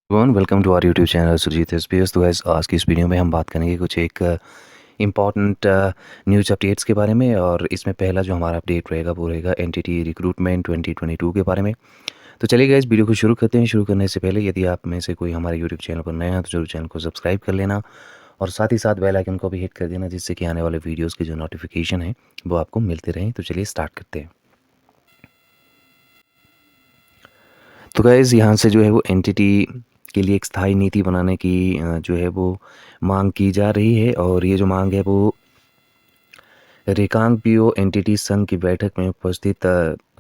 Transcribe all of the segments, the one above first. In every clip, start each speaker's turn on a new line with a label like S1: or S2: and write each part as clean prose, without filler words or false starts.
S1: Everyone welcome to our YouTube channel Surjit SPS. तो guys आज की इस वीडियो में हम बात करेंगे कुछ एक इम्पॉर्टेंट न्यूज़ अपडेट्स के बारे में। और इसमें पहला जो हमारा अपडेट रहेगा वो रहेगा एनटीटी रिक्रूटमेंट 2022 के बारे में। तो चलिए गैस वीडियो को शुरू करते हैं। शुरू करने से पहले यदि आप में से कोई हमारे यूट्यूब चैनल पर नया है तो जरूर चैनल को सब्सक्राइब कर लेना और साथ ही साथ बेल आइकन को भी हिट कर देना, जिससे कि आने वाले वीडियोज़ की जो नोटिफिकेशन है वो आपको मिलते रहें। तो चलिए स्टार्ट करते हैं। तो गाइज़ यहाँ से जो है वो एनटीटी के लिए एक स्थायी नीति बनाने की जो है वो मांग की जा रही है। और ये जो मांग है वो रिकांगपिओ एनटीटी संघ की बैठक में उपस्थित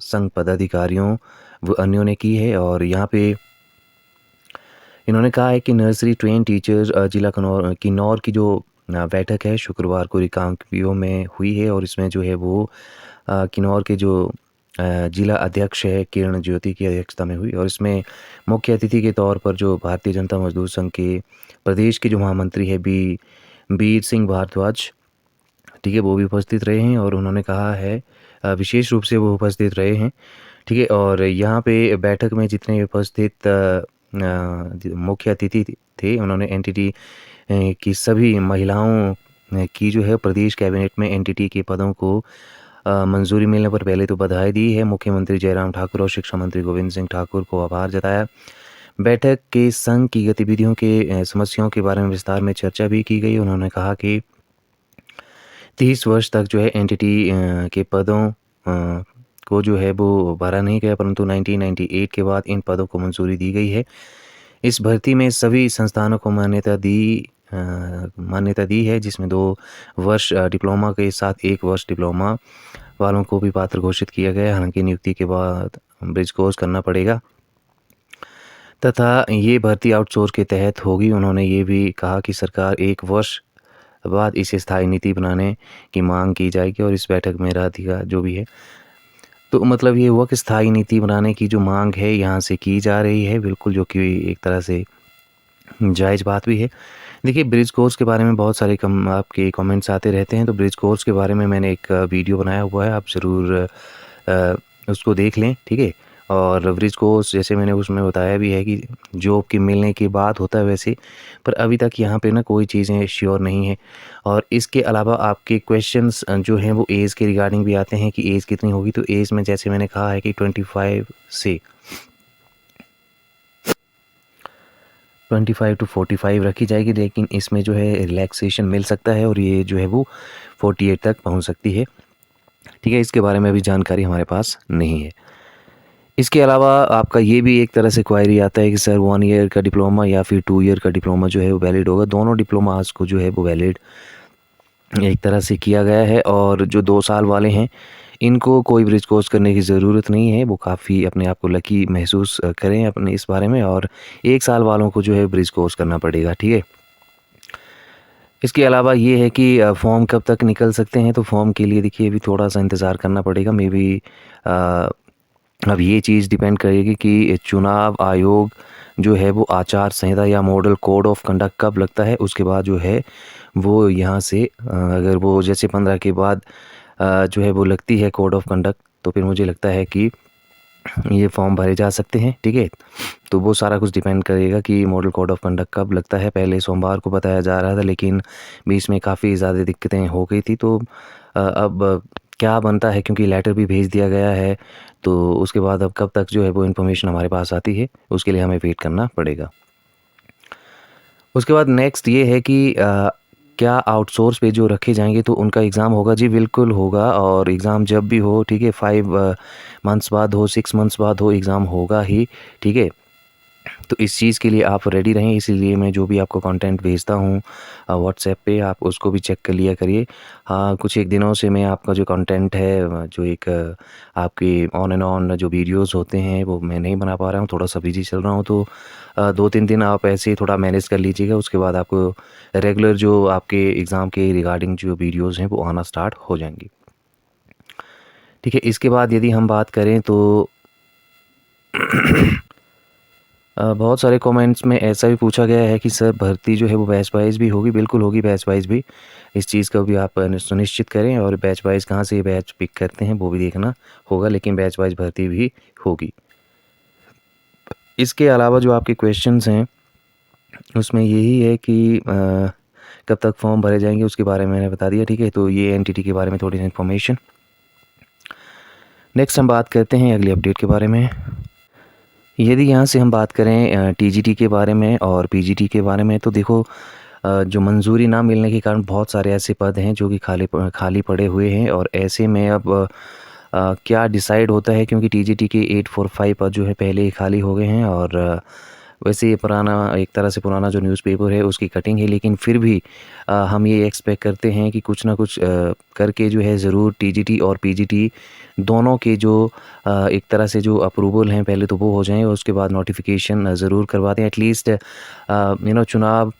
S1: संघ पदाधिकारियों व अन्यों ने की है। और यहाँ पे इन्होंने कहा है कि नर्सरी ट्रेन टीचर जिला किन्नौर की जो बैठक है शुक्रवार को रिकांगपिओ में हुई है। और इसमें जो है वो किन्नौर के जो जिला अध्यक्ष है किरण ज्योति की अध्यक्षता में हुई। और इसमें मुख्य अतिथि के तौर पर जो भारतीय जनता मजदूर संघ के प्रदेश के जो महामंत्री है बीर सिंह भारद्वाज, ठीक है, वो भी उपस्थित रहे हैं। और उन्होंने कहा है विशेष रूप से वो उपस्थित रहे हैं, ठीक है। और यहाँ पे बैठक में जितने उपस्थित मुख्य अतिथि थे उन्होंने एनटीटी की सभी महिलाओं की जो है प्रदेश कैबिनेट में एनटीटी के पदों को मंजूरी मिलने पर पहले तो बधाई दी है। मुख्यमंत्री जयराम ठाकुर और शिक्षा मंत्री गोविंद सिंह ठाकुर को आभार जताया। बैठक के संघ की गतिविधियों के समस्याओं के बारे में विस्तार में चर्चा भी की गई। उन्होंने कहा कि 30 वर्ष तक जो है एनटीटी के पदों को जो है वो भरा नहीं गया, परंतु 1998 के बाद इन पदों को मंजूरी दी गई है। इस भर्ती में सभी संस्थानों को मान्यता दी है, जिसमें 2 वर्ष डिप्लोमा के साथ 1 वर्ष डिप्लोमा वालों को भी पात्र घोषित किया गया है। हालांकि नियुक्ति के बाद ब्रिज कोर्स करना पड़ेगा तथा ये भर्ती आउटसोर्स के तहत होगी। उन्होंने ये भी कहा कि सरकार 1 वर्ष बाद इसे स्थायी नीति बनाने की मांग की जाएगी। और इस बैठक में राधिका जो भी है, तो मतलब ये हुआ कि स्थायी नीति बनाने की जो मांग है यहाँ से की जा रही है, बिल्कुल, जो कि एक तरह से जायज़ बात भी है। देखिए, ब्रिज कोर्स के बारे में बहुत सारे आपके कमेंट्स आते रहते हैं। तो ब्रिज कोर्स के बारे में मैंने एक वीडियो बनाया हुआ है, आप ज़रूर उसको देख लें, ठीक है। और ब्रिज कोर्स जैसे मैंने उसमें बताया भी है कि जॉब के मिलने के बाद होता है वैसे, पर अभी तक यहाँ पे ना कोई चीज़ें श्योर नहीं है। और इसके अलावा आपके क्वेश्चंस जो हैं वो एज के रिगार्डिंग भी आते हैं कि एज कितनी होगी। तो एज में जैसे मैंने कहा है कि 25 टू 45 रखी जाएगी, लेकिन इसमें जो है रिलैक्सेशन मिल सकता है और ये जो है वो 48 तक पहुंच सकती है, ठीक है। इसके बारे में अभी जानकारी हमारे पास नहीं है। इसके अलावा आपका ये भी एक तरह से क्वायरी आता है कि सर 1 ईयर का डिप्लोमा या फिर 2 ईयर का डिप्लोमा जो है वो वैलिड होगा। दोनों डिप्लोमास को जो है वो वैलिड एक तरह से किया गया है। और जो 2 साल वाले हैं इनको कोई ब्रिज कोर्स करने की ज़रूरत नहीं है, वो काफ़ी अपने आप को लकी महसूस करें अपने इस बारे में। और 1 साल वालों को जो है ब्रिज कोर्स करना पड़ेगा, ठीक है। इसके अलावा ये है कि फॉर्म कब तक निकल सकते हैं। तो फॉर्म के लिए देखिए अभी थोड़ा-सा इंतज़ार करना पड़ेगा। मे बी अब ये चीज़ डिपेंड करेगी कि चुनाव आयोग जो है वो आचार संहिता या मॉडल कोड ऑफ कंडक्ट कब लगता है। उसके बाद जो है वो यहाँ से अगर वो जैसे 15 के बाद जो है वो लगती है कोड ऑफ कंडक्ट, तो फिर मुझे लगता है कि ये फॉर्म भरे जा सकते हैं, ठीक है। तो वो सारा कुछ डिपेंड करेगा कि मॉडल कोड ऑफ कंडक्ट कब लगता है। पहले सोमवार को बताया जा रहा था, लेकिन बीच में काफ़ी ज़्यादा दिक्कतें हो गई थी। तो अब क्या बनता है, क्योंकि लेटर भी भेज दिया गया है, तो उसके बाद अब कब तक जो है वो इन्फॉर्मेशन हमारे पास आती है उसके लिए हमें वेट करना पड़ेगा। उसके बाद नेक्स्ट ये है कि क्या आउटसोर्स पे जो रखे जाएंगे तो उनका एग्ज़ाम होगा। जी बिल्कुल होगा। और एग्ज़ाम जब भी हो, ठीक है, 5 मंथ्स बाद हो, 6 मंथ्स बाद हो, एग्ज़ाम होगा ही, ठीक है। तो इस चीज़ के लिए आप रेडी रहें। इसीलिए मैं जो भी आपको कंटेंट भेजता हूँ व्हाट्सएप पे, आप उसको भी चेक कर लिया करिए। हाँ, कुछ एक दिनों से मैं आपका जो कंटेंट है जो एक आपके ऑन एंड ऑन जो वीडियोस होते हैं वो मैं नहीं बना पा रहा हूँ, थोड़ा-सा बिज़ी चल रहा हूँ। तो 2-3 दिन आप ऐसे ही थोड़ा मैनेज कर लीजिएगा। उसके बाद आपको रेगुलर जो आपके एग्ज़ाम के रिगार्डिंग जो वीडियोज़ हैं वो आना स्टार्ट हो जाएँगी, ठीक है। इसके बाद यदि हम बात करें तो बहुत सारे कमेंट्स में ऐसा भी पूछा गया है कि सर भर्ती जो है वो बैच वाइज़ भी होगी। बिल्कुल होगी बैच वाइज़ भी। इस चीज़ का भी आप सुनिश्चित करें। और बैच वाइज़ कहाँ से ये बैच पिक करते हैं वो भी देखना होगा, लेकिन बैच वाइज़ भर्ती भी होगी। इसके अलावा जो आपके क्वेश्चंस हैं उसमें यही है कि कब तक फॉर्म भरे जाएंगे उसके बारे में मैंने बता दिया, ठीक है। तो ये एनटीटी के बारे में थोड़ी सी इन्फॉर्मेशन। नेक्स्ट हम बात करते हैं अगली अपडेट के बारे में। यदि यहाँ से हम बात करें टीजीटी के बारे में और पीजीटी के बारे में, तो देखो जो मंजूरी ना मिलने के कारण बहुत सारे ऐसे पद हैं जो कि खाली पड़े हुए हैं। और ऐसे में अब क्या डिसाइड होता है, क्योंकि टीजीटी के 845 पद जो है पहले ही खाली हो गए हैं। और वैसे ये पुराना, एक तरह से पुराना जो न्यूज़पेपर है उसकी कटिंग है, लेकिन फिर भी हम ये एक्सपेक्ट करते हैं कि कुछ ना कुछ करके जो है ज़रूर टीजीटी और पीजीटी दोनों के जो एक तरह से जो अप्रूवल हैं पहले तो वो हो जाएँ, और उसके बाद नोटिफिकेशन ज़रूर करवा दें। एटलीस्ट चुनाव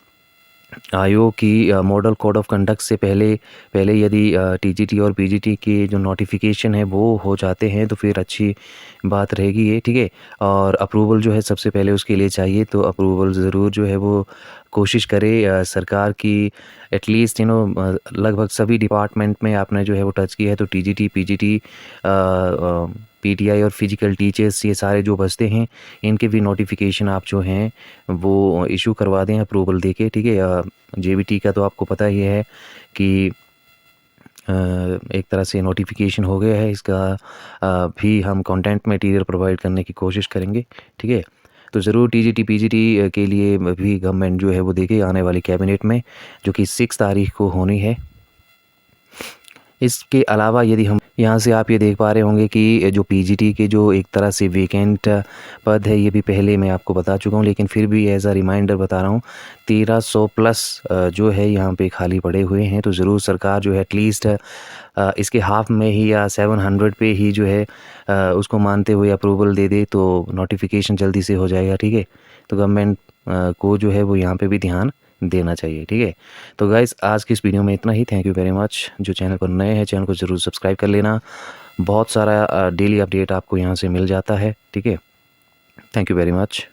S1: आयोग की मॉडल कोड ऑफ कंडक्ट से पहले यदि टीजीटी और पीजीटी के जो नोटिफिकेशन है वो हो जाते हैं तो फिर अच्छी बात रहेगी ये, ठीक है। और अप्रूवल जो है सबसे पहले उसके लिए चाहिए, तो अप्रूवल ज़रूर जो है वो कोशिश करे सरकार की। एटलीस्ट लगभग सभी डिपार्टमेंट में आपने जो है वो टच किया है, तो टीजीटी पीजीटी पीटीआई और फिजिकल टीचर्स, ये सारे जो बचते हैं इनके भी नोटिफिकेशन आप जो हैं वो इशू करवा दें अप्रूवल देके, ठीक है। जेबीटी का तो आपको पता ही है कि एक तरह से नोटिफिकेशन हो गया है, इसका भी हम कंटेंट मटेरियल प्रोवाइड करने की कोशिश करेंगे, ठीक है। तो ज़रूर टीजीटी पीजीटी के लिए भी गवर्नमेंट जो है वो देखे आने वाली कैबिनेट में, जो कि 6 तारीख को होनी है। इसके अलावा यदि हम यहाँ से आप ये देख पा रहे होंगे कि जो पीजीटी के जो एक तरह से वेकेंट पद है, ये भी पहले मैं आपको बता चुका हूँ, लेकिन फिर भी एज अ रिमाइंडर बता रहा हूँ। 1300 प्लस जो है यहाँ पे खाली पड़े हुए हैं। तो ज़रूर सरकार जो है एटलीस्ट इसके हाफ में ही या 700 पे ही जो है उसको मानते हुए अप्रूवल दे दे, तो नोटिफिकेशन जल्दी से हो जाएगा, ठीक है। तो गवर्नमेंट को जो है वो यहाँ पे भी ध्यान देना चाहिए, ठीक है। तो गाइज़ आज की इस वीडियो में इतना ही। Thank you very much. जो चैनल पर नए हैं चैनल को ज़रूर सब्सक्राइब कर लेना। बहुत सारा डेली अपडेट आपको यहाँ से मिल जाता है, ठीक है। Thank you very much.